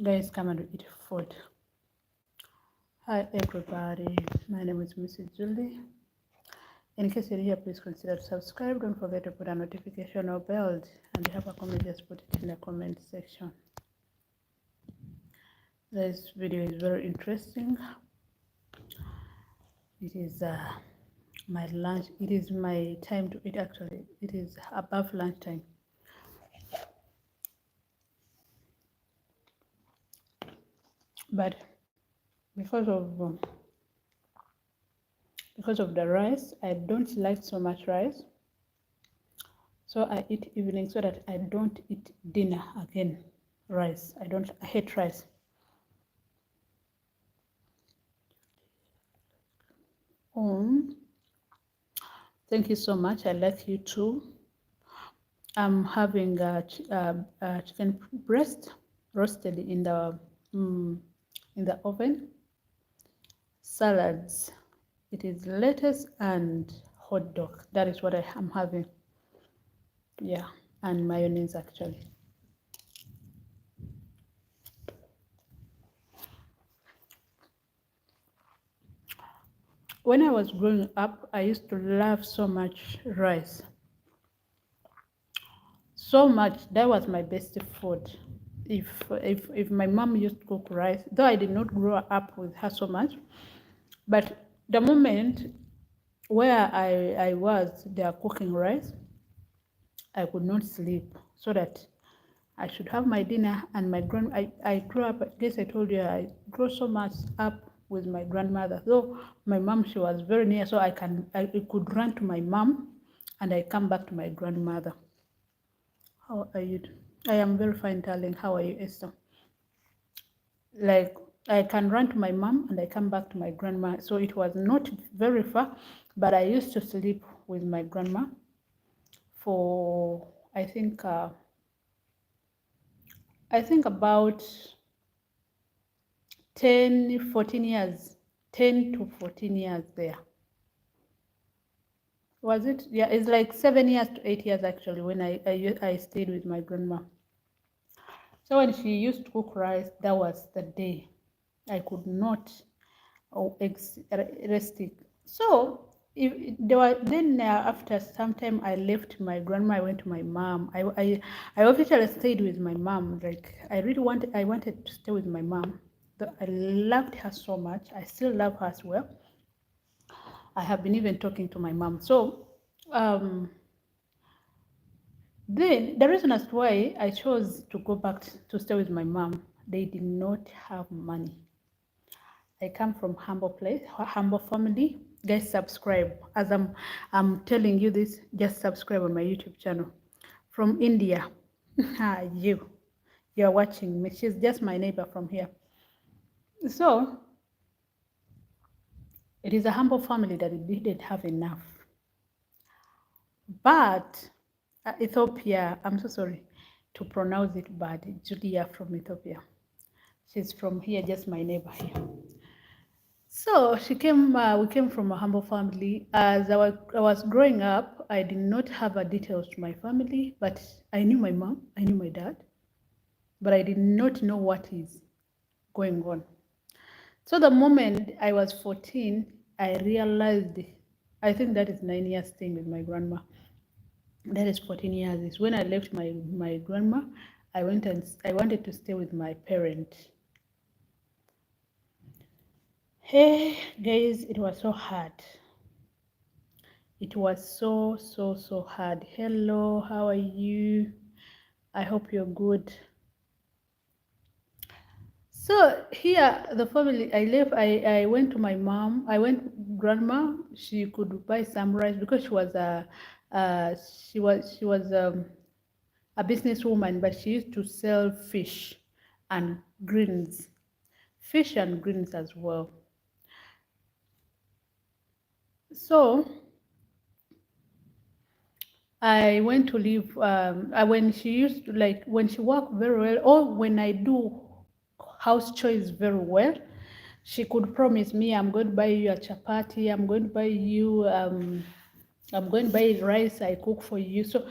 Guys, come and eat food. Hi everybody, my name is Mrs. Julie. In case you're here, please consider to subscribe. Don't forget to put a notification or bell, and if you have a comment, just put it in the comment section. This video is very interesting. It is my lunch. It is my time to eat. Actually, it is above lunchtime. But because of because of the rice, I don't like so much rice. So I eat evening so that I don't eat dinner again. Rice. I hate rice. Thank you so much. I like you too. I'm having a chicken breast roasted in the oven. Salads. It is lettuce and hot dog. That is what I am having. Yeah, and mayonnaise actually. When I was growing up, I used to love so much rice. So much. That was my best food. If my mom used to cook rice, though I did not grow up with her so much, but the moment where I was there cooking rice, I could not sleep, so that I should have my dinner. And my I grew up, I guess I told you, I grew so much up with my grandmother. So my mom, she was very near, so I could run to my mom and I come back to my grandmother. How are you? I am very fine, darling. How are you, Esther? Like, I can run to my mom and I come back to my grandma. So it was not very far, but I used to sleep with my grandma for I think about 14 years, 10 to 14 years there. Was it? Yeah, it's like 7 years to 8 years actually when I stayed with my grandma. So when she used to cook rice, that was the day I could not rest it. So if there were then after some time I left my grandma, I went to my mom. I officially stayed with my mom. Like I wanted to stay with my mom. I loved her so much. I still love her as well. I have been even talking to my mom. So then the reason as to why I chose to go back to stay with my mom, they did not have money. I come from humble place, humble family. Guys, subscribe. As I'm telling you this, just subscribe on my YouTube channel. From India. You're watching me. She's just my neighbor from here. So it is a humble family that it didn't have enough. But Ethiopia, I'm so sorry to pronounce it bad. Julia from Ethiopia. She's from here, just my neighbor here. So we came from a humble family. As I was growing up, I did not have a details to my family, but I knew my mom, I knew my dad, but I did not know what is going on. So the moment I was 14, I realized, I think that is 9 years staying with my grandma. That is 14 years. Is when I left my grandma, I wanted to stay with my parent. Hey guys, it was so hard. It was so hard. Hello, how are you? I hope you're good. So here, the family, I left, I went to my mom. I went grandma. She could buy some rice because she was a businesswoman, but she used to sell fish and greens, fish and greens as well. So I went to live when she used to, like, when she worked very well, or when I do house chores very well, she could promise me, I'm going to buy you a chapati, I'm going to buy you I'm going to buy rice I cook for you. So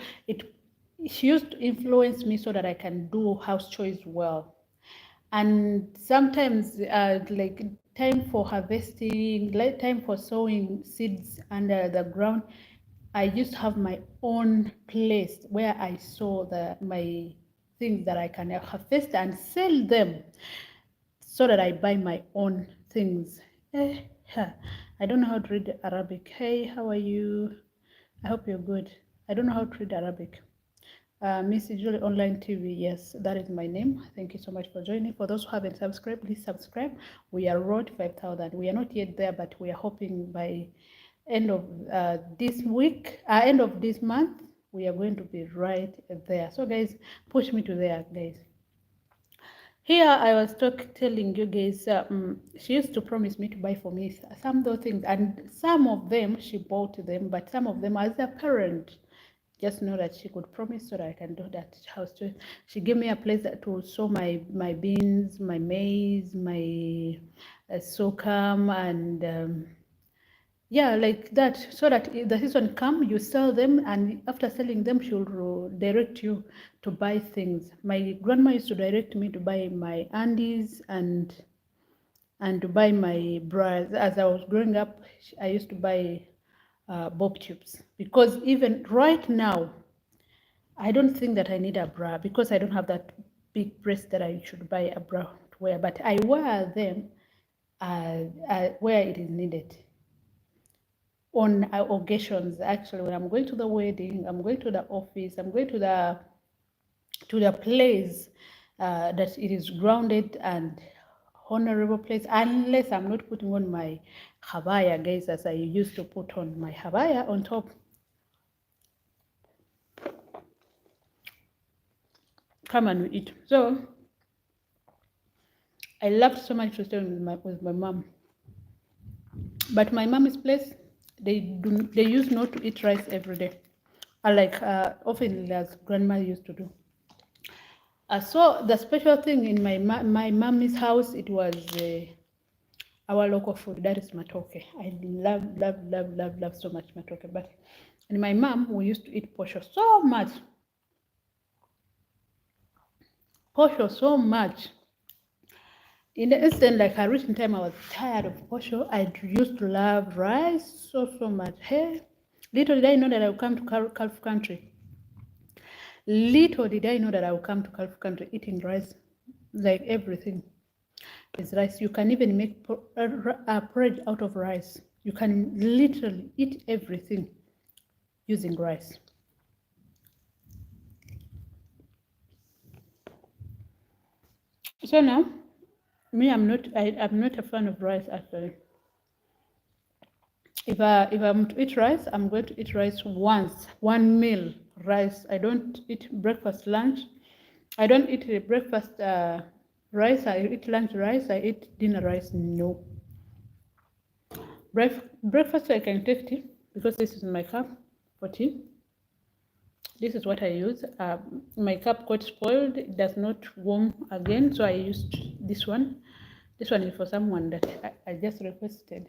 she used to influence me so that I can do house chores well. And sometimes like time for harvesting, like time for sowing seeds under the ground, I used to have my own place where I sow my things that I can harvest and sell them, so that I buy my own things. Eh, I don't know how to read Arabic. Hey, how are you? I hope you're good. I don't know how to read Arabic. Miss Julie Online TV, yes, that is my name. Thank you so much for joining. For those who haven't subscribed, please subscribe. We are road 5,000. We are not yet there, but we are hoping by end of this week, end of this month, we are going to be right there. So guys, push me to there, guys. Here I was telling you guys, she used to promise me to buy for me some of those things, and some of them she bought them, but some of them as a parent, just know that she could promise so that I can do that house too. She gave me a place to sow my beans, my maize, my sorghum, and yeah, like that, so that if the season come, you sell them, and after selling them, she'll direct you to buy things. My grandma used to direct me to buy my undies and to buy my bras. As I was growing up, I used to buy bob tubes, because even right now, I don't think that I need a bra, because I don't have that big breast that I should buy a bra to wear, but I wear them where it is needed. On occasions, actually, when I'm going to the wedding, I'm going to the office, I'm going to the place that it is grounded and honorable place, unless I'm not putting on my habaya, guys, as I used to put on my habaya on top. Come and eat. So I loved so much to stay with my mom, but my momm's place, they used not to eat rice every day, like often as grandma used to do. So the special thing in my mommy's house, it was our local food, that is matoke. I love so much matoke. But in my mom, we used to eat posho so much. Posho so much. In the instant, like a recent time, I was tired of posho. I used to love rice so much. Hey, little did I know that I would come to Gulf country. Little did I know that I would come to Gulf country eating rice, like everything is rice. You can even make porridge out of rice. You can literally eat everything using rice. So now, me, I'm not a fan of rice actually. If I'm to eat rice, I'm going to eat rice once, one meal rice. I don't eat breakfast, lunch. I don't eat breakfast rice. I eat lunch rice. I eat dinner rice. No. Breakfast I can take tea, because this is my cup for tea. This is what I use. My cup got spoiled. It does not warm again, so I used this one. This one is for someone that I just requested.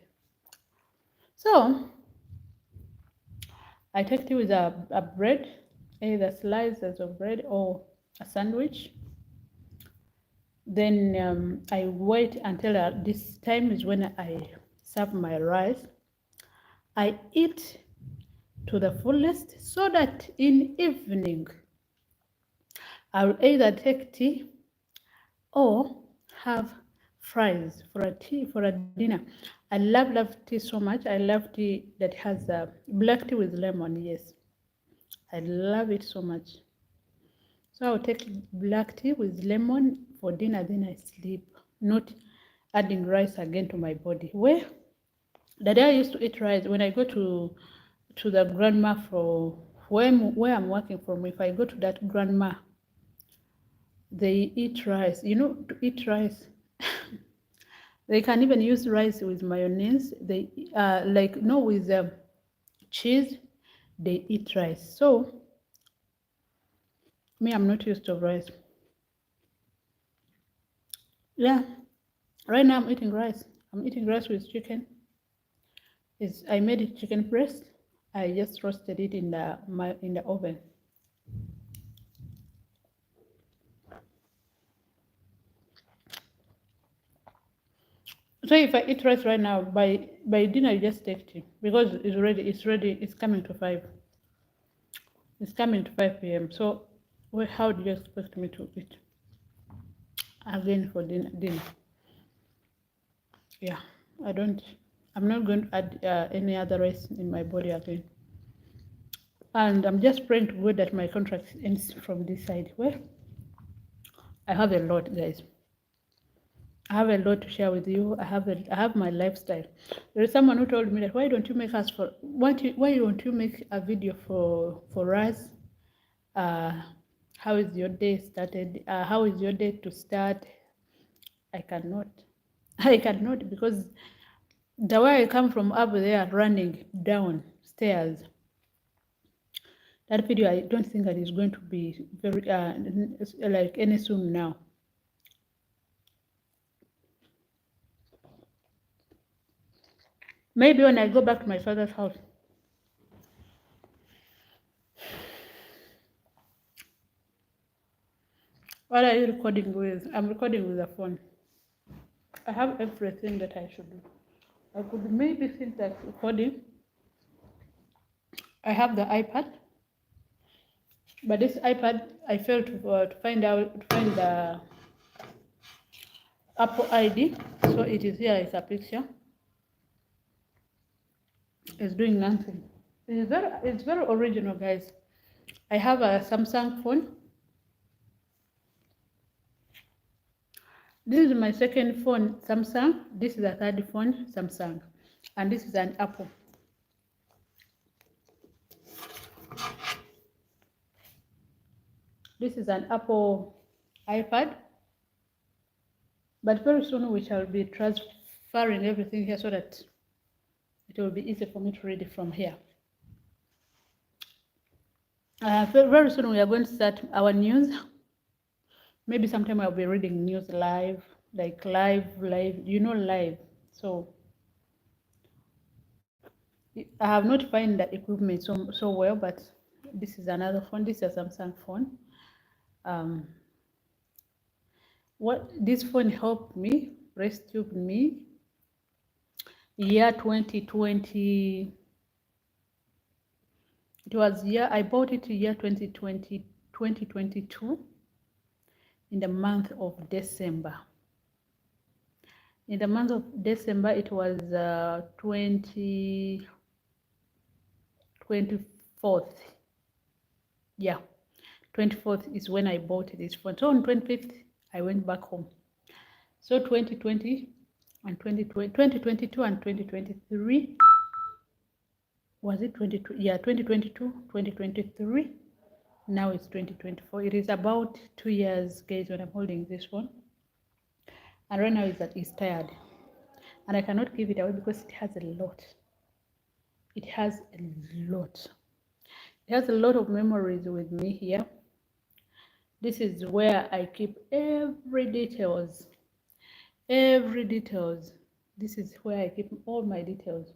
So I take tea with a bread, either slices of bread or a sandwich. Then I wait until this time is when I serve my rice. I eat to the fullest, so that in evening I'll either take tea or have fries for a dinner. I love tea so much. I love tea that has black tea with lemon. Yes, I love it so much. So I'll take black tea with lemon for dinner, then I sleep, not adding rice again to my body. Where the day I used to eat rice, when I go to the grandma for where I'm working from, if I go to that grandma, they eat rice. You know, to eat rice, they can even use rice with mayonnaise. They like no with cheese. They eat rice. So me, I'm not used to rice. Yeah, right now I'm eating rice. I'm eating rice with chicken. I made it chicken breast. I just roasted it in the oven. So if I eat rice right now, by dinner you just text him because it's ready. It's ready. It's coming to 5. It's coming to 5 p.m. So, how do you expect me to eat again for dinner? Yeah, I don't. I'm not going to add any other rice in my body again. And I'm just praying to God that my contract ends from this side. Well, I have a lot, guys. I have a lot to share with you. I have my lifestyle. There is someone who told me that why don't you make a video for us? How is your day started? How is your day to start? I cannot. I cannot because the way I come from up there running downstairs, that video I don't think that is going to be very like any soon now. Maybe when I go back to my father's house. What are you recording with? I'm recording with a phone. I have everything that I should do. I could maybe think that recording. I have the iPad, but this iPad I failed to find the Apple ID. So it is here. It's a picture. It's doing nothing. It's very original, guys. I have a Samsung phone. This is my second phone, Samsung. This is a third phone, Samsung. And this is an Apple. This is an Apple iPad. But very soon we shall be transferring everything here so that it will be easy for me to read it from here. Very soon we are going to start our news. Maybe sometime I'll be reading news live, like live, live. So I have not found the equipment so well, but this is another phone. This is a Samsung phone. What this phone helped me, rescued me. Year 2020. It was I bought it year 2022 in the month of December. In the month of December, it was 24th. Yeah, 24th is when I bought this phone. So on 25th, I went back home. So 2020 and 2022 and 2023. Was it 22? Yeah, 2022, 2023. Now it's 2024. It is about 2 years, guys, when I'm holding this one. And right now it's tired. And I cannot give it away because it has a lot. It has a lot. It has a lot of memories with me here. This is where I keep every details. Every details. This is where I keep all my details.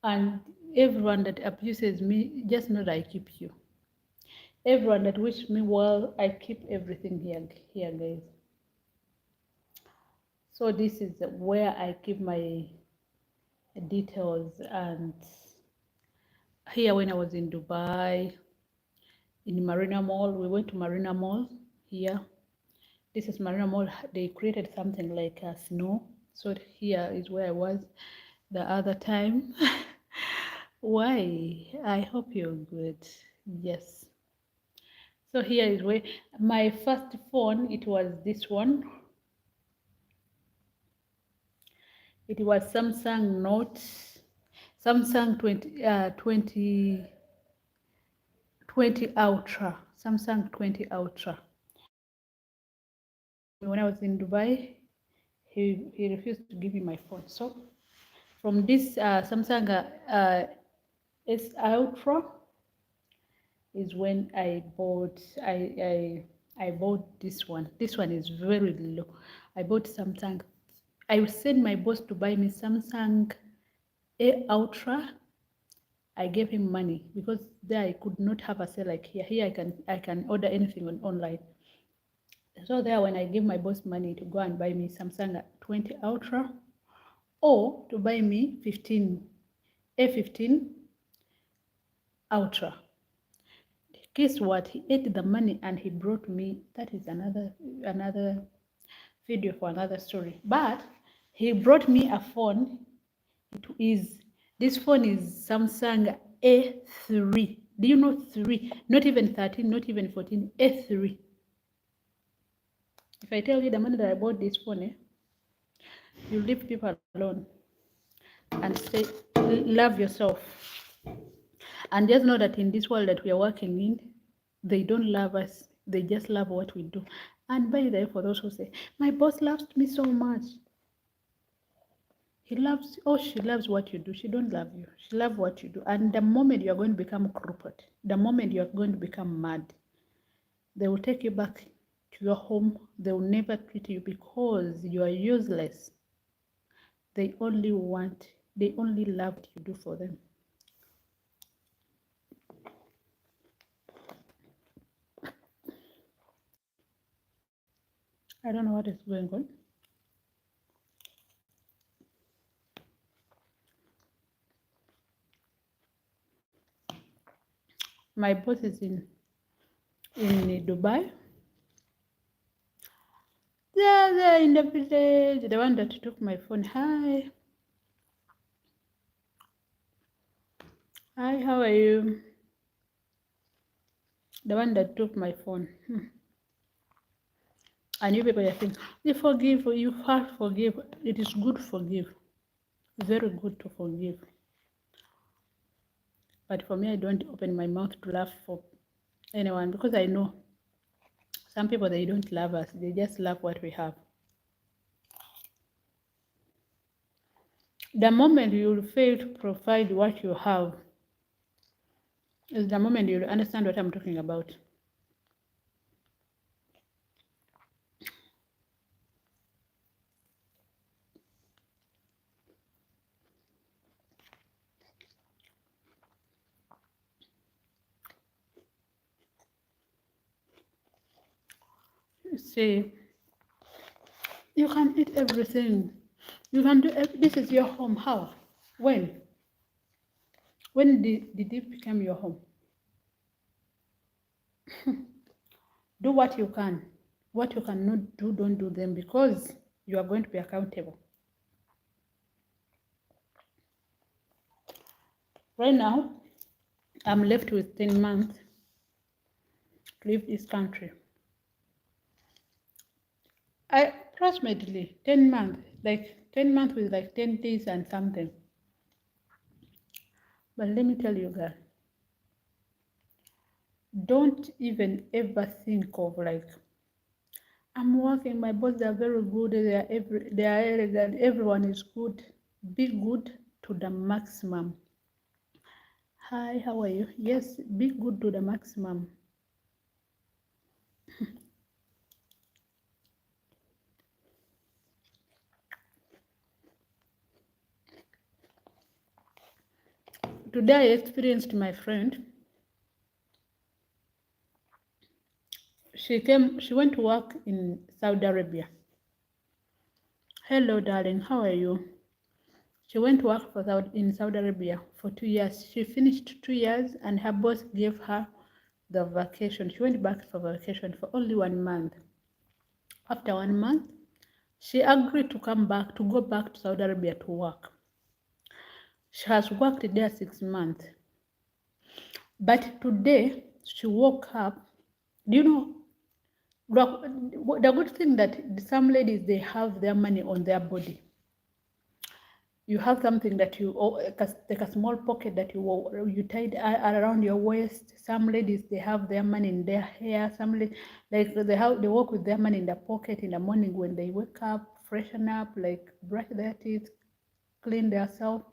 And everyone that abuses me, just know that I keep you. Everyone that wishes me well, I keep everything here, guys. So this is where I keep my details. And here when I was in Dubai, in Marina Mall, we went to Marina Mall here. This is Marina Mall. They created something like a snow. So here is where I was the other time. Why? I hope you're good. Yes. So here is where my first phone, it was this one. It was Samsung Note, Samsung 20 Ultra, Samsung 20 Ultra. When I was in Dubai, he refused to give me my phone. So from this Samsung S Ultra is when I bought I bought this one. This one is very low. I bought Samsung. I sent my boss to buy me Samsung A Ultra. I gave him money because there I could not have a sale like here. Here I can order anything online. So there, when I give my boss money to go and buy me Samsung 20 Ultra, or to buy me A15 Ultra, guess what? He ate the money and he brought me. That is another video for another story. But he brought me a phone. This phone is Samsung A3. Do you know 3? Not even 13, not even 14. A3. If I tell you the money that I bought this phone, you leave people alone and say, love yourself. And just know that in this world that we are working in, they don't love us. They just love what we do. And by the way, for those who say, my boss loves me so much. He loves, oh, she loves what you do. She don't love you. She loves what you do. And the moment you are going to become crippled, the moment you are going to become mad, they will take you back to your home. They will never treat you because you are useless. They only love what you do for them. I don't know what is going on. My boss is in Dubai. They're in the village. The one that took my phone. Hi. Hi, how are you? The one that took my phone. And you people are thinking, you forgive, you have to forgive. It is good to forgive. Very good to forgive. But for me, I don't open my mouth to laugh for anyone because I know some people, they don't love us. They just love what we have. The moment you will fail to provide what you have is the moment you'll understand what I'm talking about. See, you can eat everything. You can do. This is your home. How? When? When did it become your home? Do what you can. What you cannot do, don't do them because you are going to be accountable. Right now, I'm left with 10 months to leave this country. Approximately 10 months, like 10 months with like 10 days and something. But let me tell you guys, don't even ever think of like, I'm working, my boss, they are very good, they are arrogant, everyone is good. Be good to the maximum. Hi, how are you? Yes, be good to the maximum. Today I experienced my friend. She went to work in Saudi Arabia. Hello, darling, how are you? She went to work in Saudi Arabia for 2 years. She finished 2 years and her boss gave her the vacation. She went back for vacation for only 1 month. After 1 month, she agreed to go back to Saudi Arabia to work. She has worked there 6 months. But today, she woke up. Do you know, the good thing that some ladies, they have their money on their body. You have something that like a small pocket that you tied around your waist. Some ladies, they have their money in their hair. Some ladies, like they walk with their money in the pocket in the morning when they wake up, freshen up, like brush their teeth, clean themselves.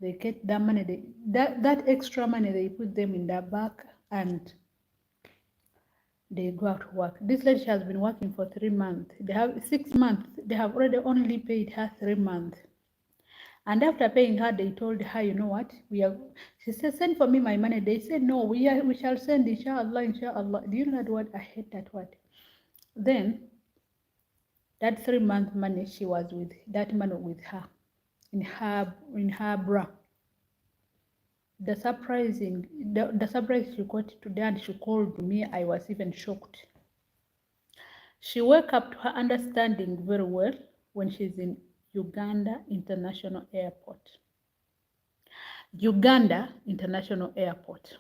They get that money. That extra money, they put them in their bag and they go out to work. This lady has been working for 3 months. They have 6 months. They have already only paid her 3 months. And after paying her, they told her, you know what? She said, send for me my money. They said, no, we shall send, inshallah, inshallah. Do you know that word? I hate that word. Then that 3 month money, she was with that man with her in her bra. The surprise she got today, and she called me. I was even shocked. She woke up to her understanding very well when she's in Uganda International Airport. Uganda International Airport.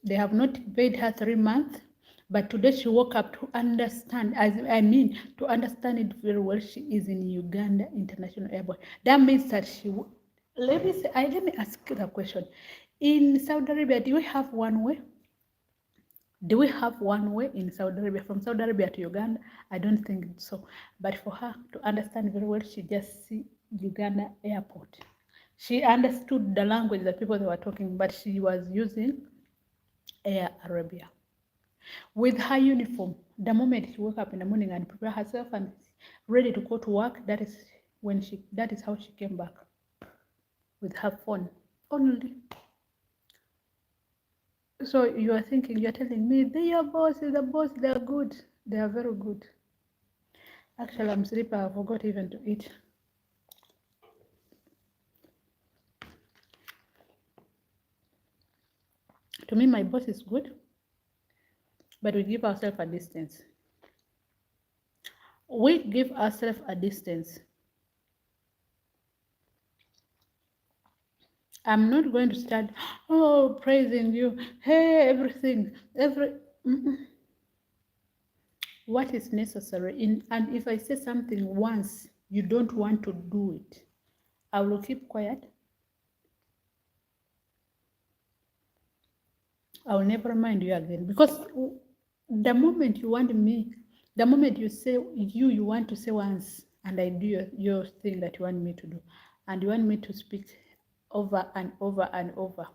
They have not paid her 3 months, but today she woke up to understand, to understand it very well. She is in Uganda International Airport. That means that let me ask the question. In Saudi Arabia, do we have one way? Do we have one way in Saudi Arabia, from Saudi Arabia to Uganda? I don't think so. But for her to understand very well, she just see Uganda Airport. She understood the language that people they were talking, but she was using Air Arabia. With her uniform, the moment she woke up in the morning and prepare herself and ready to go to work, that is how she came back. With her phone only. So you are telling me they are bosses, they are good. They are very good. Actually, I'm sleeping, I forgot even to eat. To me, my boss is good, but we give ourselves a distance. We give ourselves a distance. I'm not going to start, praising you. Hey, everything, what is necessary. And if I say something once, you don't want to do it, I will keep quiet. I will never mind you again, because the moment you want me, the moment you say you want to say once, and I do your thing that you want me to do, and you want me to speak over and over and over.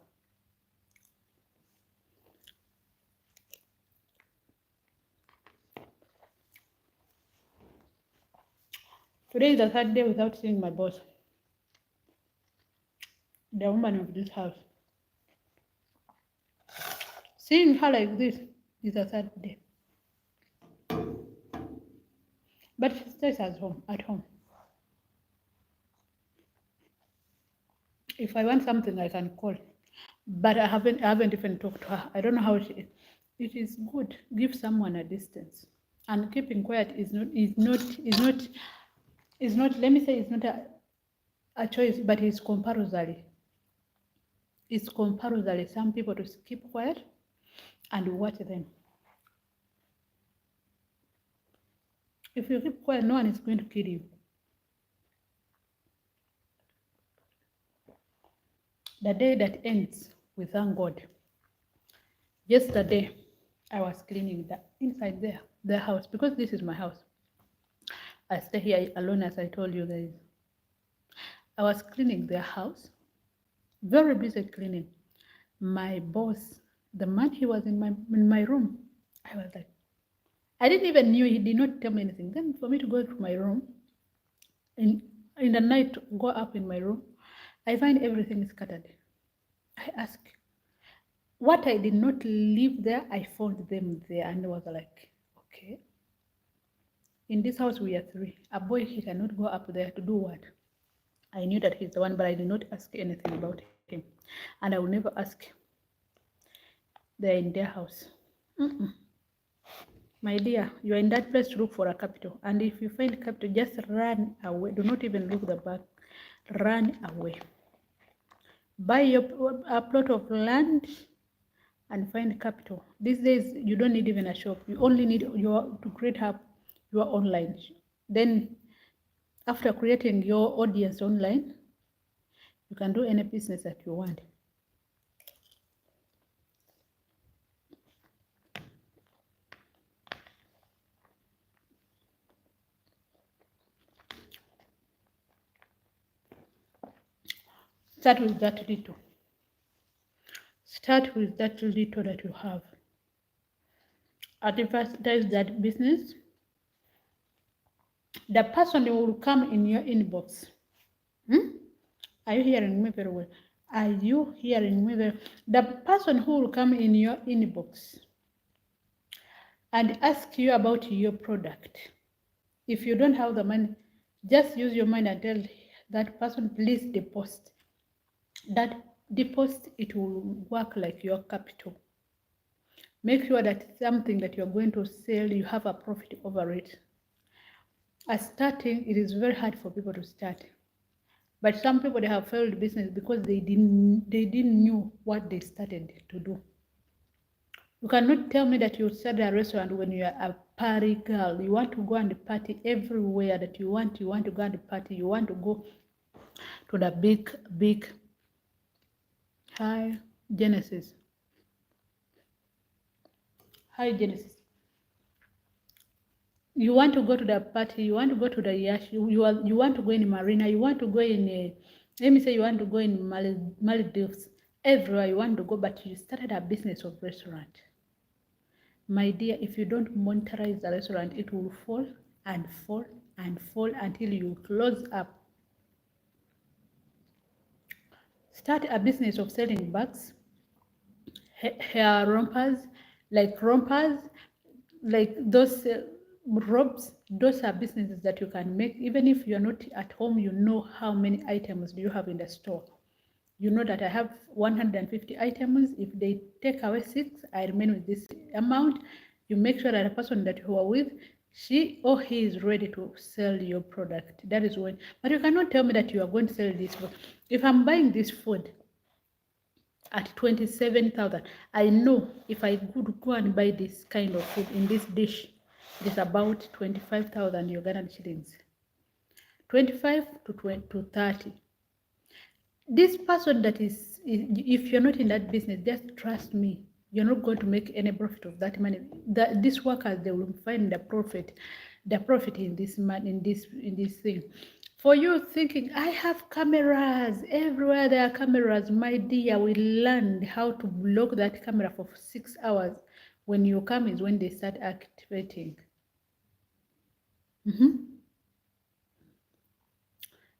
Today is the third day without seeing my boss, the woman of this house. Seeing her like this is the third day. But she stays at home. If I want something, I can call. But I haven't even talked to her. I don't know how she is. It is good. Give someone a distance. And keeping quiet is not, let me say it's not a choice, but it's compulsory. It's compulsory. Some people to keep quiet and watch them. If you keep quiet, no one is going to kill you. The day that ends, we thank God. Yesterday, I was cleaning inside their house, because this is my house. I stay here alone, as I told you guys. I was cleaning their house, very busy cleaning. My boss, the man, he was in my room. I was like, I didn't even knew, he did not tell me anything. Then for me to go to my room, in the night, to go up in my room, I find everything scattered. I ask, what I did not leave there, I found them there, and I was like, okay. In this house, we are three. A boy, he cannot go up there to do what? I knew that he's the one, but I did not ask anything about him. And I will never ask. They're in their house. My dear, you are in that place to look for a capital. And if you find capital, just run away. Do not even look the back. Run away. Buy a plot of land and find capital. These days, you don't need even a shop. You only need to create your online. Then, after creating your audience online, you can do any business that you want. Start with that little. Start with that little that you have. Advertise that business. The person will come in your inbox. Are you hearing me very well? Are you hearing me very well? The person who will come in your inbox, and ask you about your product. If you don't have the money, just use your money and tell that person, please deposit. That deposit, it will work like your capital. Make sure that something that you're going to sell, you have a profit over it. As starting, it is very hard for people to start. But some people, they have failed business because they didn't know what they started to do. You cannot tell me that you started a restaurant when you are a party girl. You want to go and party everywhere that you want. You want to go and party. You want to go to the big high Genesis. High Genesis. You want to go to the party. You want to go to the yash. You want to go in Marina. You want to go in let me say you want to go in Maldives. Everywhere you want to go, but you started a business of restaurant. My dear, if you don't monetize the restaurant, it will fall and fall and fall until you close up. Start a business of selling bags, hair rompers, like those robes. Those are businesses that you can make. Even if you're not at home, you know how many items do you have in the store. You know that I have 150 items. If they take away 6, I remain with this amount. You make sure that the person that you are with, she or he is ready to sell your product. That is when. But you cannot tell me that you are going to sell this food. If I'm buying this food at 27,000, I know if I could go and buy this kind of food in this dish, it is about 25,000 Ugandan shillings. 25 to 30. This person that is, if you're not in that business, just trust me, you're not going to make any profit of that money. These workers, they will find the profit in this man, in this thing. For you thinking, I have cameras everywhere, there are cameras, my dear. We learned how to block that camera for 6 hours. When you come is when they start activating.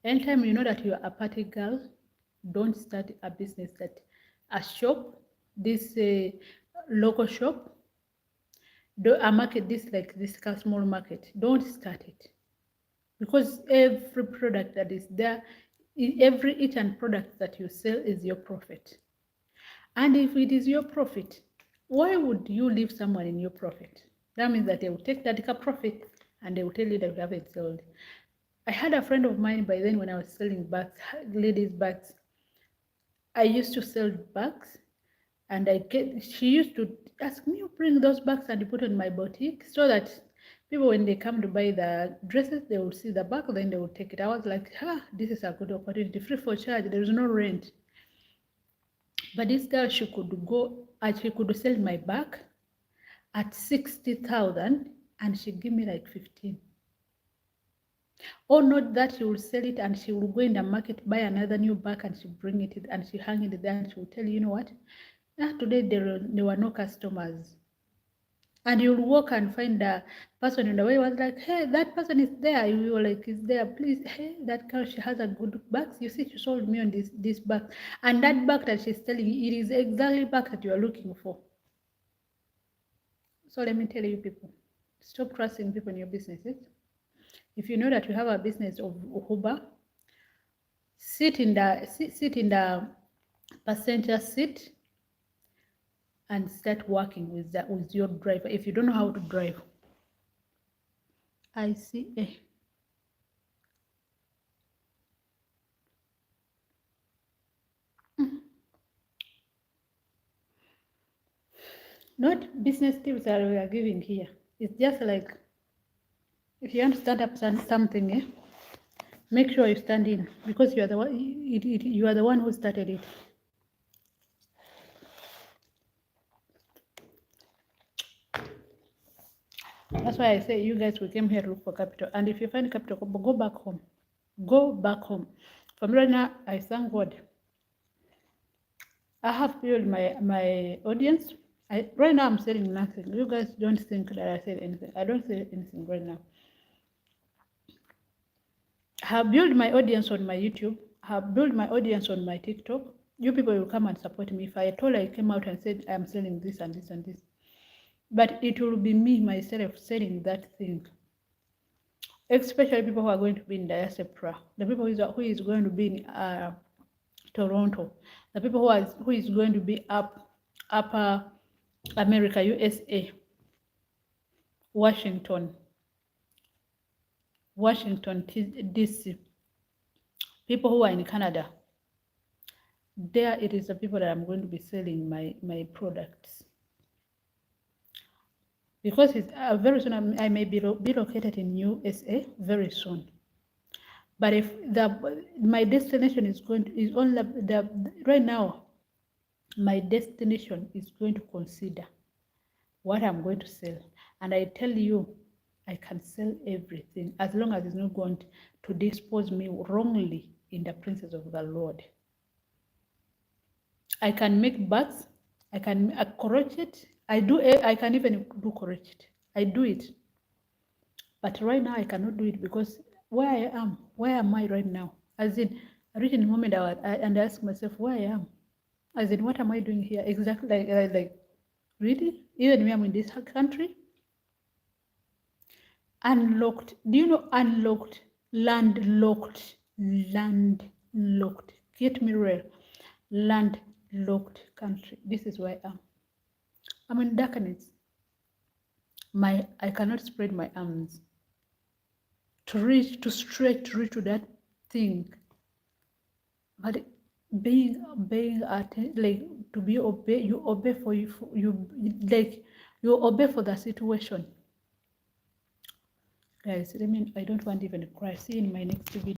Anytime you know that you are a party girl, don't start a business that a shop, this local shop, a market, this small market. Don't start it, because every product that is there, every each and product that you sell is your profit. And if it is your profit, why would you leave someone in your profit? That means that they will take that profit and they will tell you that you haven't sold. I had a friend of mine by then when I was selling bags, ladies' bags. I used to sell bags, and she used to ask me to bring those bags and put in my boutique, so that people, when they come to buy the dresses, they will see the bag, then they will take it. I was like, this is a good opportunity, free for charge, there is no rent. But this girl, she could go and she could sell my bag at 60,000 and she give me like 15. Or not that she will sell it and she will go in the market, buy another new bag, and she bring it and she hang it there, and she will tell you know what? Today there were no customers. And you'll walk and find the person in the way, was like, hey, that person is there. You were like, is there? Please, hey, that girl, she has a good bag. You see, she sold me on this bag. And that bag that she's telling you, it is exactly the bag that you are looking for. So let me tell you, people, stop trusting people in your businesses. If you know that you have a business of Uber, sit in the passenger seat and start working with your driver. If you don't know how to drive, I see. Not business tips that we are giving here. It's just like, if you want to start up something, make sure you stand in, because you are the one. You are the one who started it. That's why I say, you guys, we came here to look for capital. And if you find capital, go back home. Go back home. For me right now, I thank God. I have built my audience. Right now, I'm selling nothing. You guys don't think that I sell anything. I don't sell anything right now. I have built my audience on my YouTube. I have built my audience on my TikTok. You people will come and support me. If I told I came out and said I'm selling this and this and this, but it will be me myself selling that thing. Especially people who are going to be in diaspora, the people who is going to be in Toronto, the people who is going to be upper America, USA, Washington DC, people who are in Canada. There it is the people that I'm going to be selling my products. Because it's very soon I may be located in USA very soon. But if my destination is only right now, my destination is going to consider what I'm going to sell. And I tell you, I can sell everything as long as it's not going to dispose me wrongly in the presence of the Lord. I can make bags. I can crochet. I can even do crochet. I do it. But right now I cannot do it because where am I right now? As in, I reach in a moment and I ask myself where I am. As in, what am I doing here? Exactly like really? Even when I'm in this country? Unlocked. Do you know unlocked? Landlocked. Landlocked. Get me real. Landlocked country. This is where I am. I'm in darkness. I cannot spread my arms to stretch to reach to that thing. But being like to be obey, you obey for you like you obey for the situation. Guys, I don't want even to cry. See you in my next video.